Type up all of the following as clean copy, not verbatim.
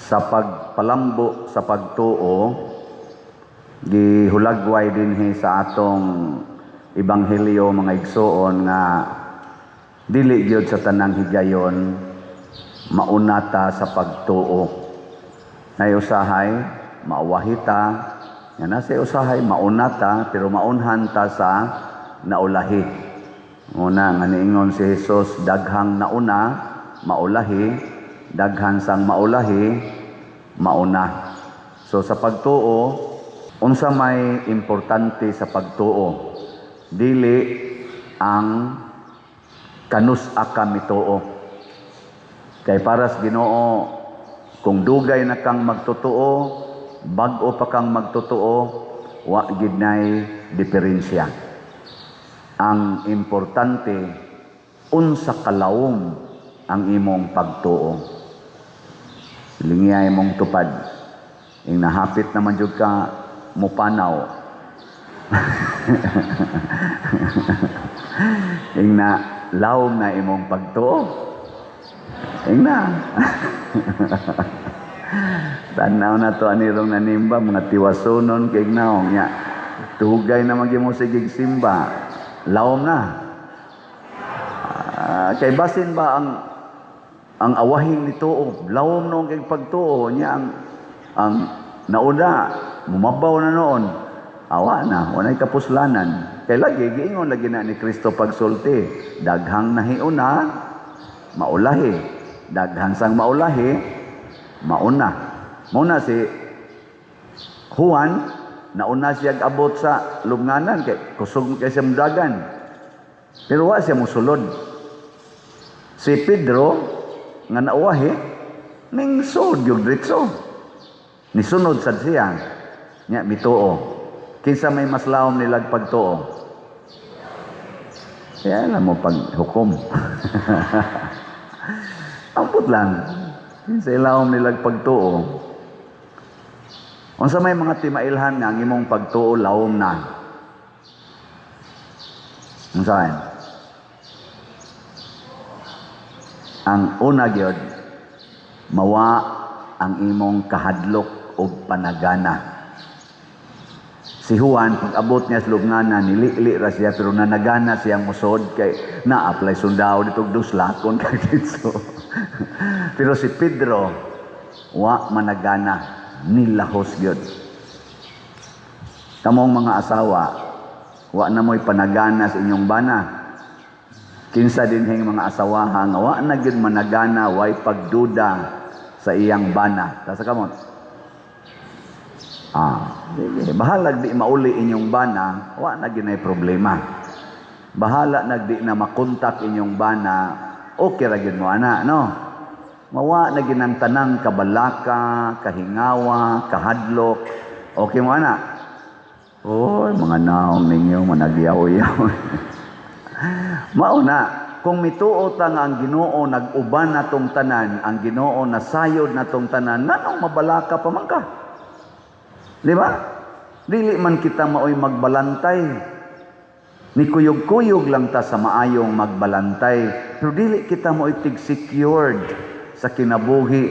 sa pagpalambo sa pagtuo, gihulagway dinhi sa atong ebanghelyo mga igsoon nga dili gyud sa tanang higayon maunata sa pagtuo. Nay usahay maawahita, nga nasa usahay maunata pero maunhan ta sa naulahi. Una nga niingon si Jesus, daghang nauna maulahi, daghan sang maulahi mauna. So sa pagtuo, unsa may importante sa pagtuo? Dili ang kanus-a ka mituo. Kay para sa Ginoo, kung dugay na kang magtutuo, bag-o pa kang magtutuo, wa gid nay diferensya. Ang importante, unsa kalawom ang imong pagtuo. Lingiyay mong tupad. Ing nahapit naman jud ka mupanaw. Ing na lawom na imong pagtuo. Ing na. Tanaw na to anirong nanimba, mga tiwasonon kay naong nya. Tugay na mo sigig simba. Lawom na. Kay basin ba ang awahing nituo, lawom noong kay pagtuo niya ang nauna, mumabaw na noon. Awa na, walay kapuslanan. Kay lagi giingon lagi na ni Kristo pagsulti, daghang nahiuna, maulahi. Daghang sang maulahi, mauna. Muna si Juan, nauna siya abot sa lubnganan kay kusog kay siya mudagan. Pero wa siya musulod. Si Pedro nga nauwahi ning sud yung diretso. Nisunod sad siya. Nya mituo. Kinsa may mas lawom nilag pagtuo? Kaya alam mo paghukom. Ampot lang. Kinsa lawom nilag pagtuo? Unsa may mga timailhan nga ang imong pagtuo lawom na? Unsaon? Ang una gyud mawa ang imong kahadlok o panagana. Si Juan pag abot niya sa lubnganan nili ra siya pero nanagana siyang musod kay na-apply sundao ditong duslakon kagitso. Pero si Pedro wa managana, nilahos gyud. Kamong mga asawa, wa na mo'y panagana sa inyong bana. Kinsa dinhing mga asawahan, wa na gyud managana, way pagduda sa iyang bana. Tasa kamot? Bahalag di mauli inyong bana, wa na gyud nay problema. Bahala nagdi na makontak inyong bana, okay ra gyud mo ana, no? Mawa na ginang tanang kabalaka, kahingawa, kahadlok. Okay mo ana? Oy, mga naong ninyo, managyaw-yaw. Mauna, kung mituo ta nga ang Ginoo nag-uban na tong tanan, ang Ginoo nasayod na tong tanan, nanong mabalaka pa man ka? Di ba? Dili man kita maoy magbalantay. Ni kuyog-kuyog lang ta sa maayong magbalantay. Pero dili kita maoy tig-secured sa kinabuhi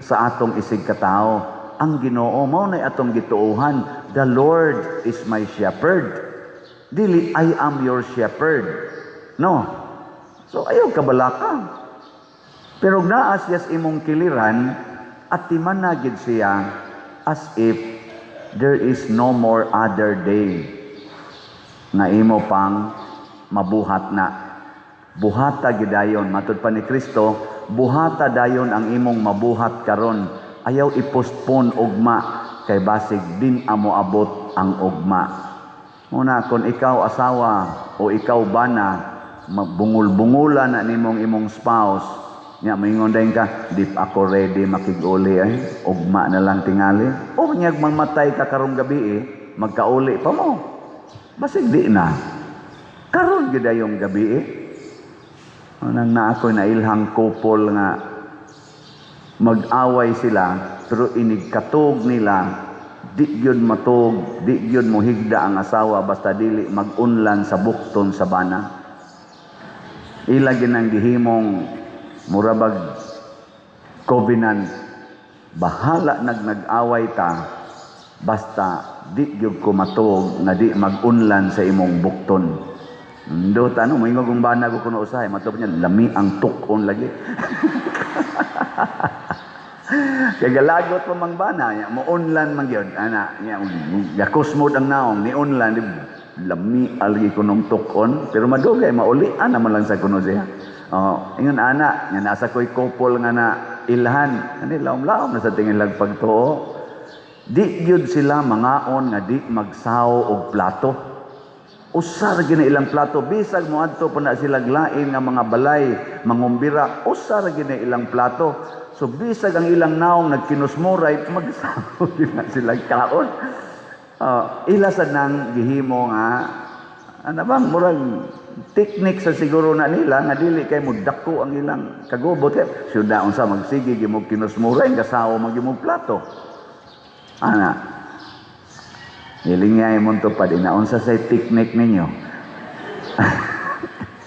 sa atong isig katao. Ang Ginoo mao nay atong gituohan, the Lord is my shepherd. Dili I am your shepherd. No. So ayaw kabalaka. Pero naas yas imong kiliran at timanagid siya as if there is no more other day nga imo pang mabuhat na. Buhata gidayon matud pa ni Kristo, buhata dayon ang imong mabuhat karon. Ayaw i-postpone ugma kay basig din amo abot ang ugma. Muna kung ikaw asawa o ikaw bana, magbungul-bungulan na nimong imong spouse, nya maingon dayon ka, di pa ako ready makiguli ay ugma na lang tingali. O nyag mamatay ka karong gabi magkauli pa mo. Basig di na. Karon gid ayong gabi Nang na ako nailhang couple nga mag-away sila pero inigkatog nila di gyud matog, di gyud mohigda ang asawa basta dili mag-unlan sa bukton sa bana. Ila ginang gihimong murabag covenant bahala nag-away ta, basta di gyud ko matuog nga di mag-unlan sa imong bukton. Ndo tanong, may ngagong bana ko kuno usahay, matuog niya, lami ang tukon lagi. Kaya galagot pa mang bana, mo unlan man gyud, ana, yakos mo ang naong, ni unlan, lami algi kunong tukon, pero madugay, maulian naman lang sa kuno siya. Ingon ana, nga nasa ko'y couple nga na ilhan, ani laom-laom na sa tingin lang pagtuo. Di gyud sila mangaon nga di magsaw og plato. Usar gina ilang plato, bisag moadto pa na sila lain nga mga balay, mangumbira, usar gina ilang plato. So bisag ang ilang naong nagkinusmuray, magsaw gina sila kaon. Ila sa nang gihimo nga, ano bang murag teknik sa siguro na nila nga dili kay mo dako ang ilang kagubot. Syuda unsa magsige gimo kinusmuray nga sawo magimo plato. Ana, ilingay mo ito pa din. Naunsa sa teknik ninyo.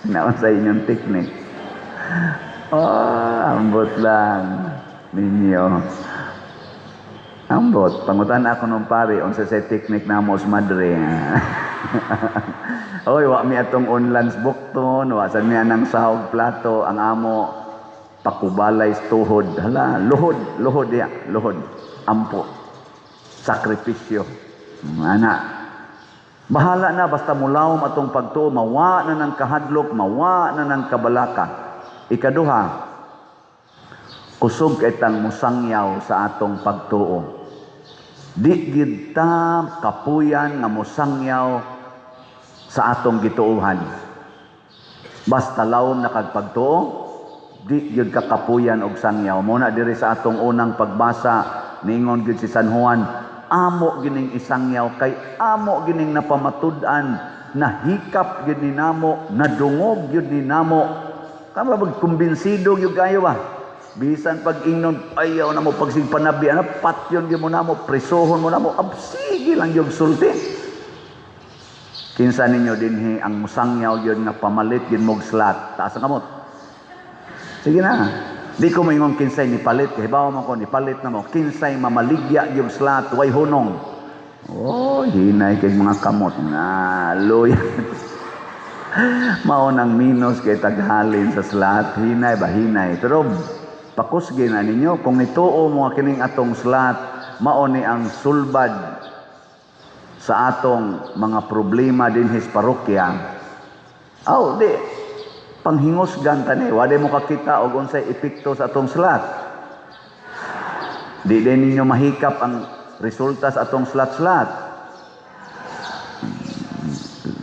Naunsa inyong teknik. Ambot lang ninyo. Ambot. Pangutan ako nung pare, unsa sa teknik na mos madre. Oy, wa mi atong unlands bukton, wa sa mi anang sahog plato, ang amo pakubalay tuhod. Hala, luhod ya, luhod. Ampo. Sakripisyo. Ana, bahala na basta mulawom atong pagtuo, mawa na ng kahadlok, mawa na ng kabalaka. Ikaduha, kusog itang musangyaw sa atong pagtuo. Di gid ta kapuyan nga musangyaw sa atong gituuhan. Basta lawom na kag pagtuo, di gid ka kapuyan og sangyaw. Muna diri sa atong unang pagbasa, ningon gid si San Juan, amo gining isangyaw kay amo gining napamatud-an, nahikap gyud ni namo, nadungog gyud ni namo. Kama bag kumbinsido gyud kayo ba? Bisan pag ingnon ayaw na mo pagsigpanabi, ana patyon gyud mo namo, presohon mo namo, absige lang gyud sulti. Kinsa ninyo dinhi ang musangyaw gyud nga pamalit gyud mog slat, taas ang kamot. Sige na. Di ko maingon kinsay ni palit, kahibawa mo ko ni palit na mo, kinsay mamaligya yung slat, way hunong. Hinay kay mga kamot. Loy. Maunang minus kay taghalin sa slat, hinay ba hinay. Pero pakusgi na ninyo, kung nituo mo kining atong slat, mauni ang sulbad sa atong mga problema din his parokya. Di. Panghingos ganta ni, wala mo kakita og unsay epekto sa atong slat. Di din ninyo mahikap ang resulta sa atong slat-slat.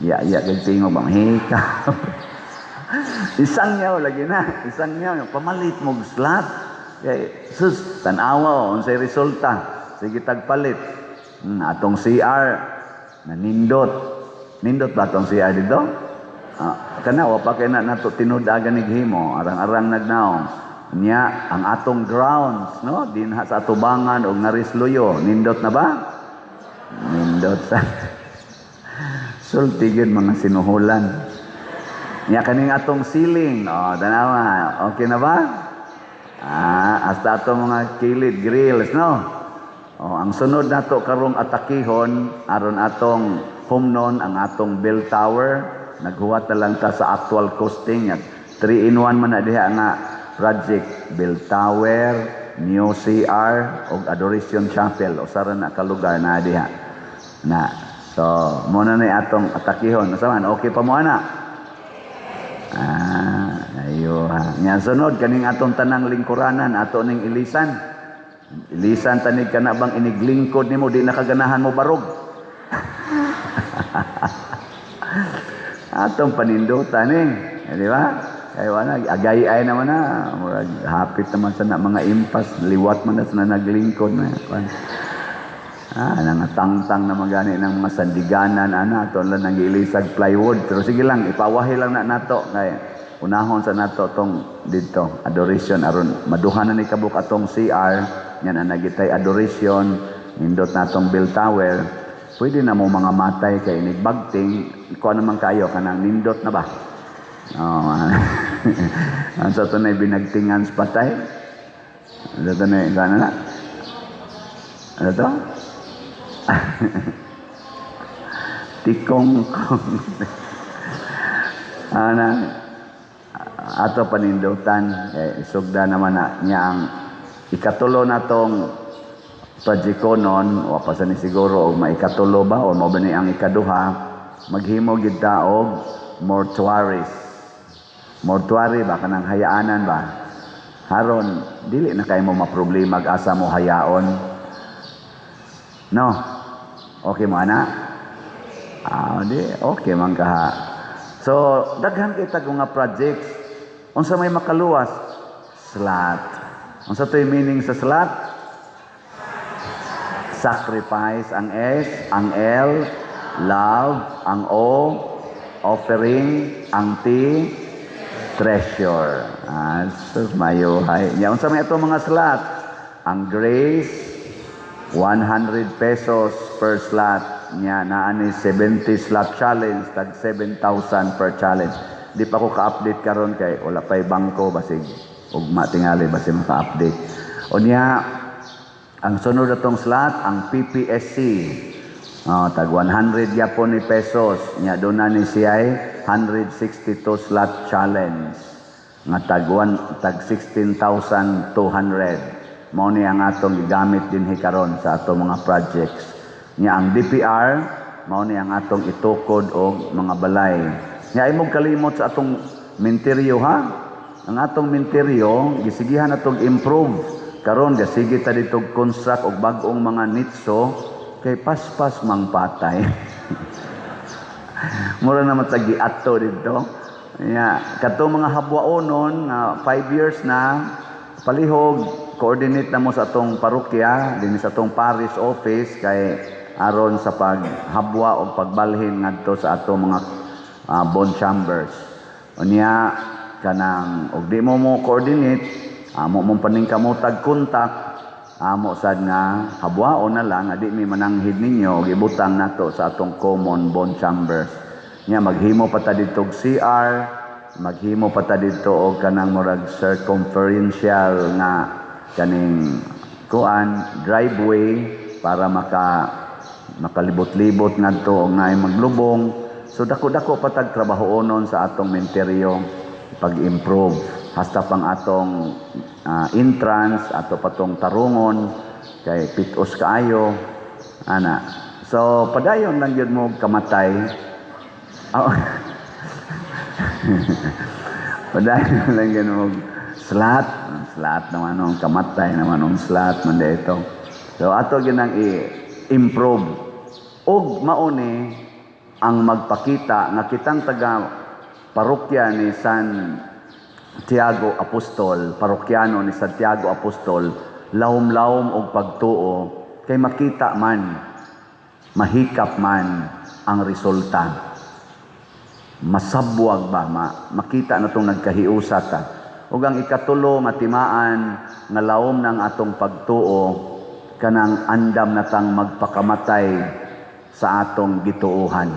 Kay tingog bang hikap. Isangyaw lagi na, isangyaw pamalit mo slat. Kay sus tan-awa unsay resulta. Sige tagpalit. Atong CR na nindot. Nindot ba atong CR dito? Kana wa pa kay nato tinud-agan ni gihimo, arang-arang nagnaong nya ang atong grounds, no, dinha sa atubangan og narisluyo, nindot na ba? Nindot sa sulti gyud mga sinuhulan. Nya kaning atong ceiling, tanawa, okay na ba? Hasta atong mga kilid grills, no. Ang sunod nato karong atakihon aron atong humnon ang atong bell tower. Naghuwat na lang ta sa actual costing at 3-in-1 man na diha nga project, bell tower, new CR o adoration chapel o sara na kalugar na diha na. So muna na atong atakihon nasaman, okay pa mo ana? Ayo ha. Nya sunod kaning atong tanang lingkuranan ato ning ilisan tanig kana bang iniglingkod nimo di nakaganahan mo barog. Atong panindutan di ba? Kaya wala, agay-ay naman na, hapit naman sa mga impas, liwat man na sa naglingkod na. Nangatangtang na magani ng mga sandiganan, ito lang nang ilisag plywood. Pero sige lang, ipawahi lang na nato, kaya unahon sa nato tong dito, adoration, aron maduhan na ni kabuk atong CR, yan ang nagitay adoration, nindot natong bell tower. Pwede na mo mga matay kay nigbagting, ikaw naman kayo, kanang nindot na ba? Ang sa ito na binagtingan sa patay. Ang sa ito na, Ano to? Tikong-kong. Ana, ato panindutan, isugda naman na niya ang ikatulo na tong pagikonon, o pa sa ni siguro, o maikatulo ba, o mao ba ni ang ikaduha, maghimo gid ta og mortuaries. Mortuary ba, kanang hayaanan ba? Haron, dili na kayo mo maproblema asa mo hayaon. No? Okay mo, ana? Di, okay man ka. So, daghan kita kung nga projects. Unsa may makaluwas? Slot. Unsa to'y meaning sa slot? Sacrifice. Ang S, ang L, love. Ang O, offering. Ang T, treasure. So, mayuhay. Unsa may ito mga slot? Ang grace, 100 pesos per slot. Nya naani 70 slot challenge, tag 7,000 per challenge. Di pa ko ka-update karon kay wala pay bangko basig ugma tingali basig maka-update. O niya ang sunod atong slot ang PPSC. Tag 100 yapon ni pesos. Nya doon na ni siya 162 slot challenge. Nga tag 16,200. Mao ni ang atong gigamit dinhi karon sa atong mga projects. Nya ang DPR mao ni ang atong itukod og mga balay. Nya imong kalimot sa atong menteryo ha. Ang atong menteryo gisigihan atong improve. Karon gasige ta dito construct og bag-ong mga nitso kay paspas mang patay. Mura na matagi ato dito. Nya katong mga habwaonon nga 5 years na palihog coordinate na mo sa atong parokya dinhi sa atong parish office kay aron sa paghabwa o pagbalhin ngadto sa ato mga bond chambers. Unya kanang og di mo coordinate, amo mong paningkamutag kontak, amo sad nga habwaon na lang di mi mananghid ninyo og ibutang nato sa atong common bond chambers. Nya maghimo pa ta dito og CR, maghimo pa ta dito og kanang murag circumferential nga kaning driveway para makalibot-libot ngadto og naay maglubong. So dako-dako patag trabahoonon sa atong menteryo pag-improve hasta pang atong entrance ato patong tarungon kay pitos kaayo ana. So padayon lang gyud mo kamatay. Padayon lang gyud mo slot naman ang kamatay naman ang slot man dito. So ato gyud nang i-improve. Og mauni ang magpakita nga kitang taga parokya ni San Tiago Apostol, parokyano ni Santiago Apostol, lawom-lawom og pagtuo kay makita man, mahikap man ang resulta. Masabwag ba makita na tong nagkahiusa ta. Ug ang ikatulo matimaan nga lawom ng atong pagtuo kanang andam na tang magpakamatay sa atong gituuhan.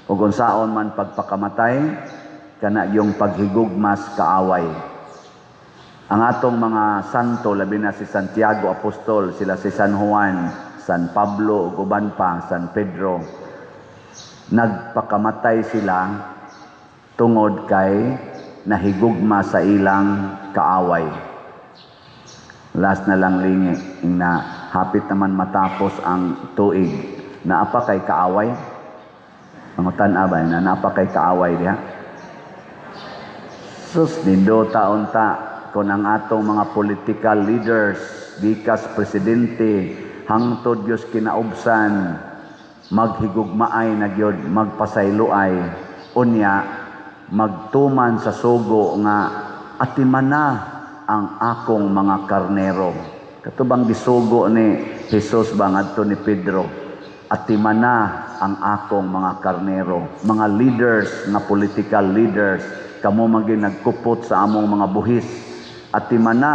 Ug unsaon man pagpakamatay kana yung paghigugmas kaaway. Ang atong mga santo labi na si Santiago Apostol, sila si San Juan, San Pablo ug uban pa, San Pedro, nagpakamatay sila tungod kay nahigugma sa ilang kaaway. Last na lang lingi na hapit naman matapos ang tuig. Naapa kay kaaway? Mangutan abay na naapa kay kaaway diha. Sus nindo taon ta kun ang atong mga political leaders, gikas presidente, hangtod Dios kinaubsan, maghigugmaay na gyud, magpasayloay, unya magtuman sa sugo nga atiman na ang akong mga karnero. Katubang gisugo ni Jesus ba ngadto ni Pedro, atiman na ang akong mga karnero. Mga leaders, nga political leaders, kamo maging nagkupot sa among mga buhis. Atiman na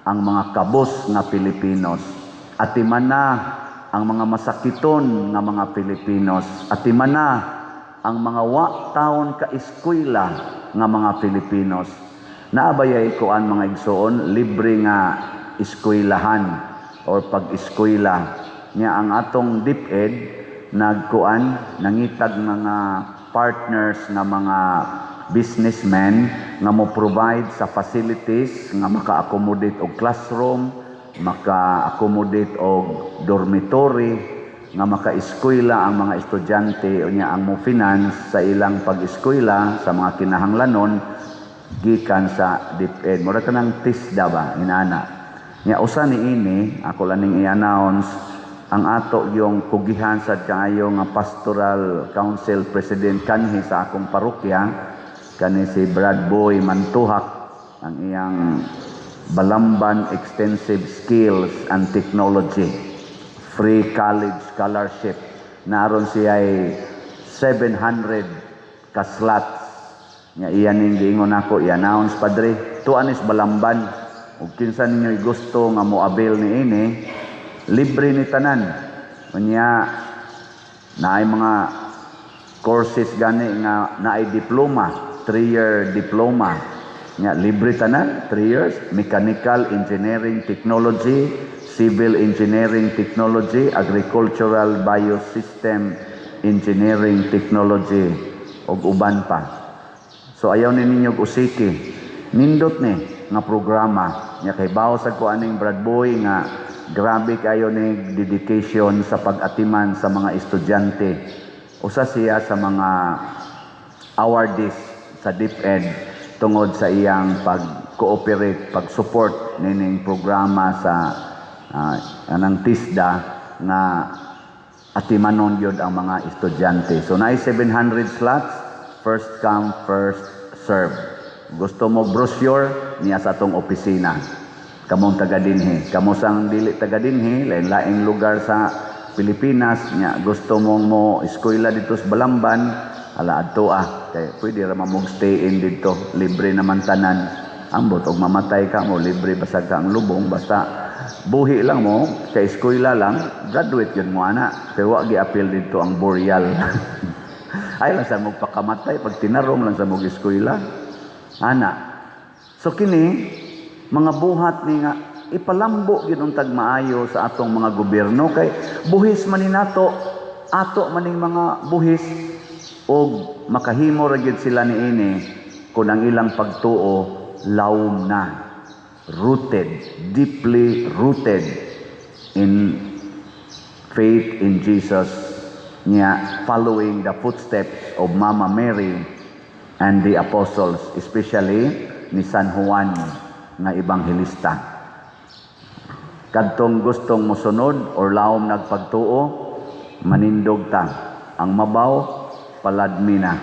ang mga kabos nga Pilipinos. Atiman na ang mga masakiton nga mga Pilipinos. Atiman na ang mga wa-taon ka-eskwela nga mga Pilipinos. Naabayay ko ang mga igsoon, libre nga eskwelahan. or pag-eskwela. Nya ang atong DepEd nagkuan nangitag mga partners nga mga businessmen nga mo provide sa facilities nga maka-accommodate og classroom, maka-accommodate og dormitory nga maka-eskwela ang mga estudyante unya ang mo finance sa ilang pag-eskwela sa mga kinahanglanon gikan sa DepEd. Mura ka ng TISDA ba inana. Nya usa ni ini ako laning i-announce ang ato yung kugihan sa kayo nga pastoral council president kanhi sa akong parokya kani si Brad Boy Mantuhak ang iyang Balamban Extensive Skills and Technology free college scholarship naron siya ay 700 ka slots nga iyan ning giingon ako i-announce padre tuan is Balamban ug kinsa ninyo gusto nga mo-avail ni ini libre ni tanan. Unya naay mga courses gani nga naay diploma, 3-year diploma. Nya libre tanan, 3 years, mechanical engineering technology, civil engineering technology, agricultural biosystem engineering technology ug uban pa. So ayaw ni ninyo usiki. Nindot ni nga programa nya kay bawo sa ko aning Brad Boy nga grabe kayo ni dedication sa pag-atiman sa mga estudyante. Usa siya sa mga awardees sa DepEd tungod sa iyang pag-cooperate, pag-support nining programa sa anang TISDA na atimanon yun ang mga estudyante. So naay 700 slots, first come, first serve. Gusto mo brochure niya sa atong opisina. Kamong taga dinhi, kamo sang dili taga dinhi, lain-laing lugar sa Pilipinas nya gusto mong mo eskwela dito sa Balamban, ala adto kay pwede ra mamog stay in dito, libre naman tanan. Ambot og mamatay ka mo libre basag ka ang lubong basta buhi lang mo kay eskwela lang, graduate yun mo ana. Kay wa gi-appeal dito ang Boreal. Ay lang sa mog pakamatay pag tinarong lang sa mog eskwela. Ana. So kini mga buhat ni nga ipalambo gyud untag maayo sa atong mga gobyerno kay buhis man ni nato ato maning mga buhis og makahimo ra gyud sila niini kun ang ilang pagtuo lawom na rooted, deeply rooted in faith in Jesus niya following the footsteps of Mama Mary and the apostles, especially ni San Juan nga ebanghelista. Kadtong gustong mosunod or lawom nagpagtuo, manindog ta. Ang mabaw, paladmi na.